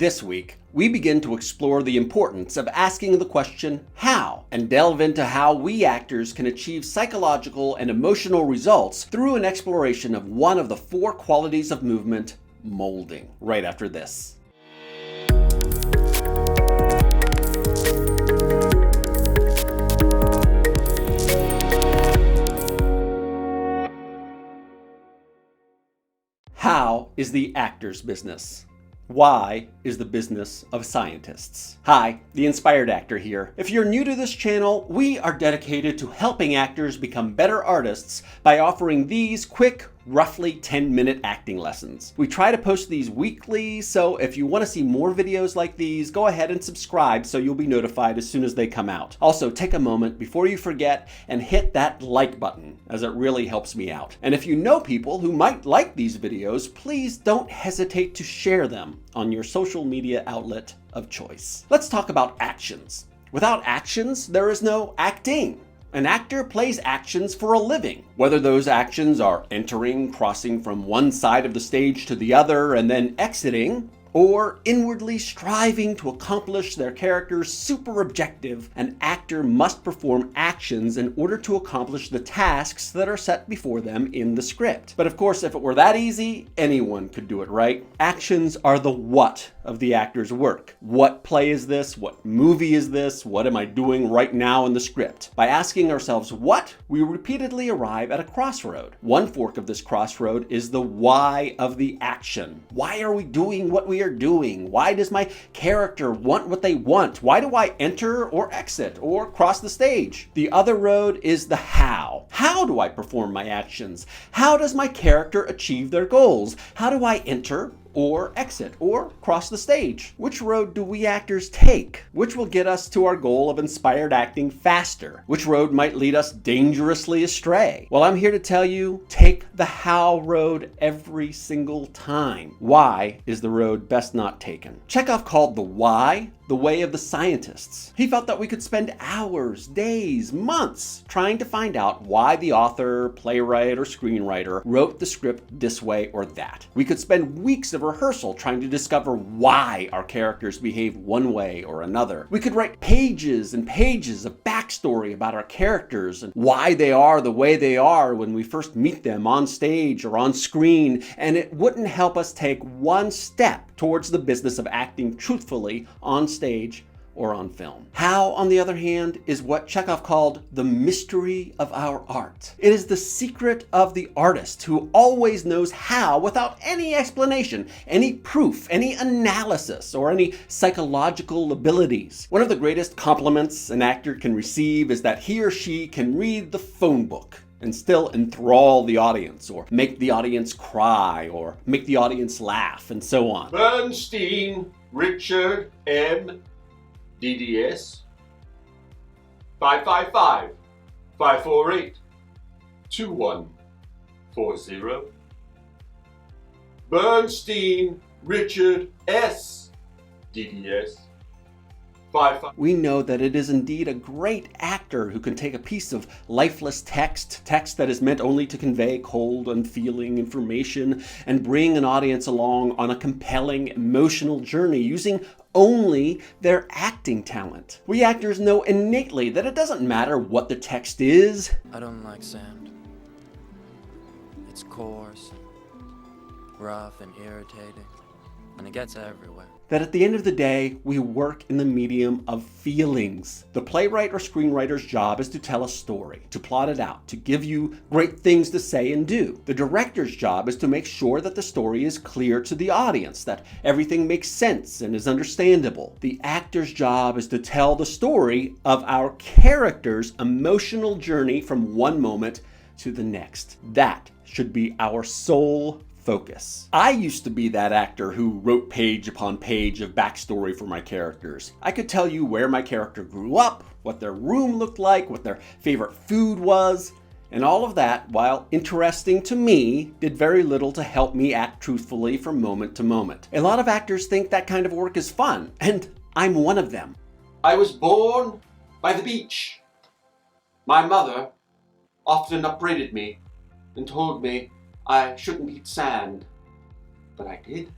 This week, we begin to explore the importance of asking the question, how? And delve into how we actors can achieve psychological and emotional results through an exploration of one of the 4 qualities of movement, molding, right after this. How is the actor's business? Why is the business of scientists? Hi, the Inspired Actor here. If you're new to this channel, we are dedicated to helping actors become better artists by offering these quick, roughly 10-minute acting lessons. We try to post these weekly, so if you want to see more videos like these, go ahead and subscribe so you'll be notified as soon as they come out. Also, take a moment before you forget and hit that like button, as it really helps me out. And if you know people who might like these videos, please don't hesitate to share them on your social media outlet of choice. Let's talk about actions. Without actions, there is no acting. An actor plays actions for a living. Whether those actions are entering, crossing from one side of the stage to the other, and then exiting, or inwardly striving to accomplish their character's super objective, an actor must perform actions in order to accomplish the tasks that are set before them in the script. But of course, if it were that easy, anyone could do it, right? Actions are the what of the actor's work. What play is this? What movie is this? What am I doing right now in the script? By asking ourselves what, we repeatedly arrive at a crossroad. One fork of this crossroad is the why of the action. Why are we doing what we are doing? Why does my character want what they want? Why do I enter or exit or cross the stage? The other road is the how. How do I perform my actions? How does my character achieve their goals? How do I enter or exit or cross the stage? Which road do we actors take? Which will get us to our goal of inspired acting faster? Which road might lead us dangerously astray? Well, I'm here to tell you, take the how road every single time. Why is the road best not taken? Chekhov called the why the way of the scientists. He felt that we could spend hours, days, months trying to find out why the author, playwright, or screenwriter wrote the script this way or that. We could spend weeks of rehearsal trying to discover why our characters behave one way or another. We could write pages and pages of backstory about our characters and why they are the way they are when we first meet them on stage or on screen, and it wouldn't help us take one step towards the business of acting truthfully on stage or on film. How, on the other hand, is what Chekhov called the mystery of our art. It is the secret of the artist who always knows how without any explanation, any proof, any analysis, or any psychological abilities. One of the greatest compliments an actor can receive is that he or she can read the phone book and still enthrall the audience, or make the audience cry, or make the audience laugh, and so on. Bernstein, Richard, M, DDS, 555-548-2140. Bernstein, Richard, S, DDS, 555. We know that it is indeed a great actor who can take a piece of lifeless text that is meant only to convey cold, unfeeling information, and bring an audience along on a compelling, emotional journey using only their acting talent. We actors know innately that it doesn't matter what the text is. I don't like sand. It's coarse, rough, and irritating, and it gets everywhere. That at the end of the day, we work in the medium of feelings. The playwright or screenwriter's job is to tell a story, to plot it out, to give you great things to say and do. The director's job is to make sure that the story is clear to the audience, that everything makes sense and is understandable. The actor's job is to tell the story of our character's emotional journey from one moment to the next. That should be our sole focus. I used to be that actor who wrote page upon page of backstory for my characters. I could tell you where my character grew up, what their room looked like, what their favorite food was, and all of that, while interesting to me, did very little to help me act truthfully from moment to moment. A lot of actors think that kind of work is fun, and I'm one of them. I was born by the beach. My mother often upbraided me and told me I shouldn't eat sand, but I did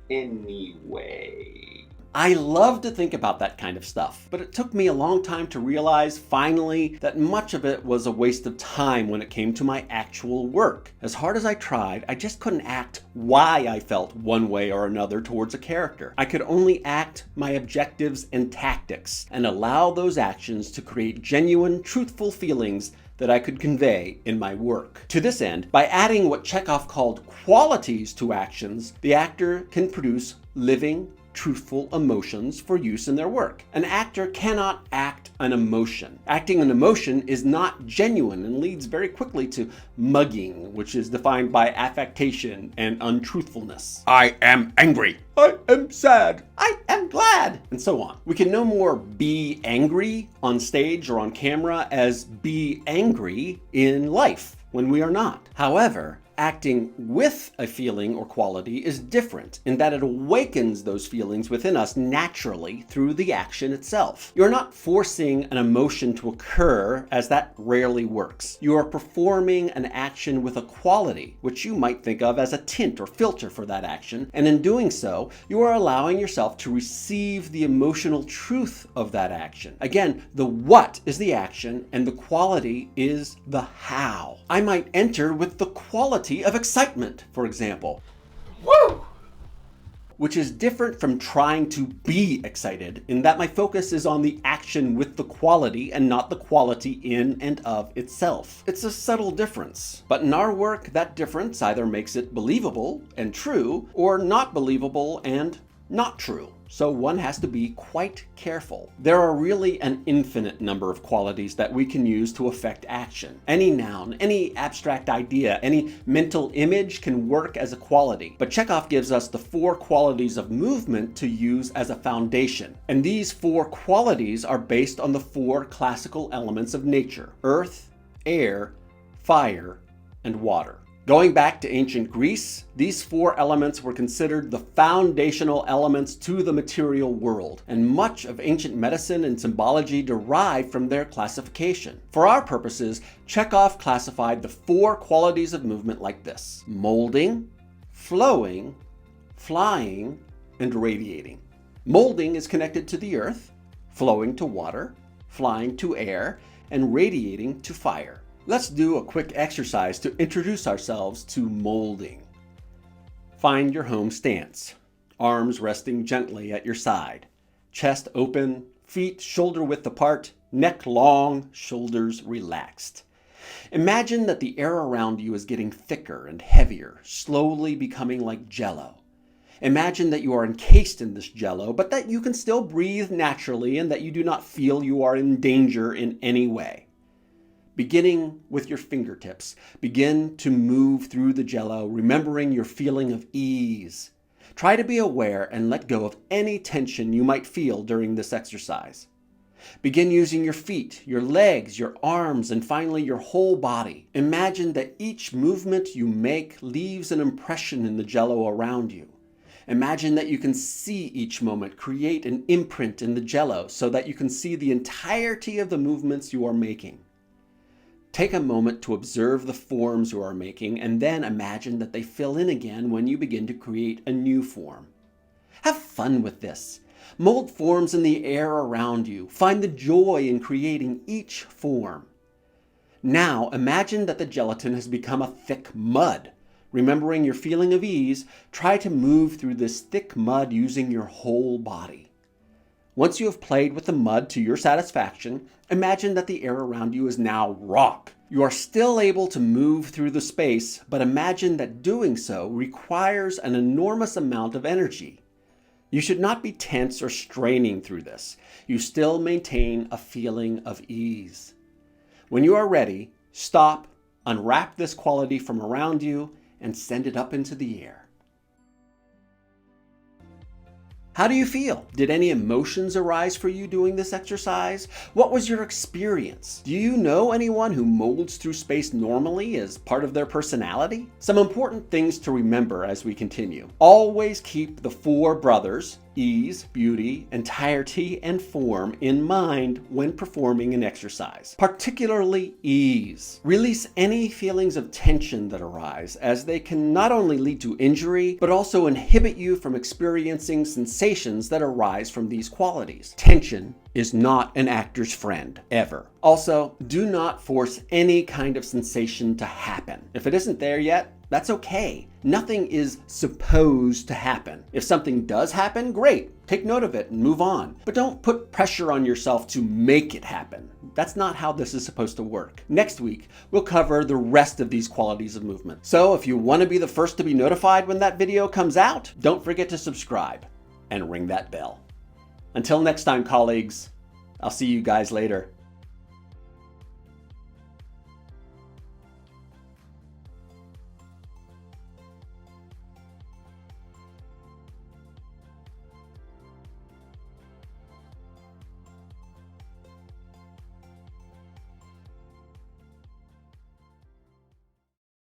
anyway. I love to think about that kind of stuff, but it took me a long time to realize finally that much of it was a waste of time when it came to my actual work. As hard as I tried, I just couldn't act why I felt one way or another towards a character. I could only act my objectives and tactics and allow those actions to create genuine, truthful feelings that I could convey in my work. To this end, by adding what Chekhov called qualities to actions, the actor can produce living, truthful emotions for use in their work. An actor cannot act an emotion. Acting an emotion is not genuine and leads very quickly to mugging, which is defined by affectation and untruthfulness. I am angry. I am sad. I am glad. And so on. We can no more be angry on stage or on camera as be angry in life when we are not. However, acting with a feeling or quality is different in that it awakens those feelings within us naturally through the action itself. You're not forcing an emotion to occur, as that rarely works. You are performing an action with a quality, which you might think of as a tint or filter for that action, and in doing so, you are allowing yourself to receive the emotional truth of that action. Again, the what is the action and the quality is the how. I might enter with the quality of excitement, for example. Woo! Which is different from trying to be excited in that my focus is on the action with the quality and not the quality in and of itself. It's a subtle difference, but in our work, that difference either makes it believable and true or not believable and not true. So one has to be quite careful. There are really an infinite number of qualities that we can use to affect action. Any noun, any abstract idea, any mental image can work as a quality. But Chekhov gives us the 4 qualities of movement to use as a foundation. And these 4 qualities are based on the 4 classical elements of nature: earth, air, fire, and water. Going back to ancient Greece, these 4 elements were considered the foundational elements to the material world, and much of ancient medicine and symbology derived from their classification. For our purposes, Chekhov classified the 4 qualities of movement like this: molding, flowing, flying, and radiating. Molding is connected to the earth, flowing to water, flying to air, and radiating to fire. Let's do a quick exercise to introduce ourselves to molding. Find your home stance. Arms resting gently at your side. Chest open, feet shoulder width apart, neck long, shoulders relaxed. Imagine that the air around you is getting thicker and heavier, slowly becoming like jello. Imagine that you are encased in this jello, but that you can still breathe naturally and that you do not feel you are in danger in any way. Beginning with your fingertips, begin to move through the jello, remembering your feeling of ease. Try to be aware and let go of any tension you might feel during this exercise. Begin using your feet, your legs, your arms, and finally your whole body. Imagine that each movement you make leaves an impression in the jello around you. Imagine that you can see each moment create an imprint in the jello so that you can see the entirety of the movements you are making. Take a moment to observe the forms you are making and then imagine that they fill in again when you begin to create a new form. Have fun with this. Mold forms in the air around you. Find the joy in creating each form. Now imagine that the gelatin has become a thick mud. Remembering your feeling of ease, try to move through this thick mud using your whole body. Once you have played with the mud to your satisfaction, imagine that the air around you is now rock. You are still able to move through the space, but imagine that doing so requires an enormous amount of energy. You should not be tense or straining through this. You still maintain a feeling of ease. When you are ready, stop, unwrap this quality from around you, and send it up into the air. How do you feel? Did any emotions arise for you doing this exercise? What was your experience? Do you know anyone who molds through space normally as part of their personality? Some important things to remember as we continue. Always keep the 4 brothers, ease, beauty, entirety, and form in mind when performing an exercise, particularly ease. Release any feelings of tension that arise, as they can not only lead to injury, but also inhibit you from experiencing sensations that arise from these qualities. Tension is not an actor's friend, ever. Also, do not force any kind of sensation to happen. If it isn't there yet, that's okay. Nothing is supposed to happen. If something does happen, great. Take note of it and move on. But don't put pressure on yourself to make it happen. That's not how this is supposed to work. Next week, we'll cover the rest of these qualities of movement. So if you want to be the first to be notified when that video comes out, don't forget to subscribe and ring that bell. Until next time, colleagues, I'll see you guys later.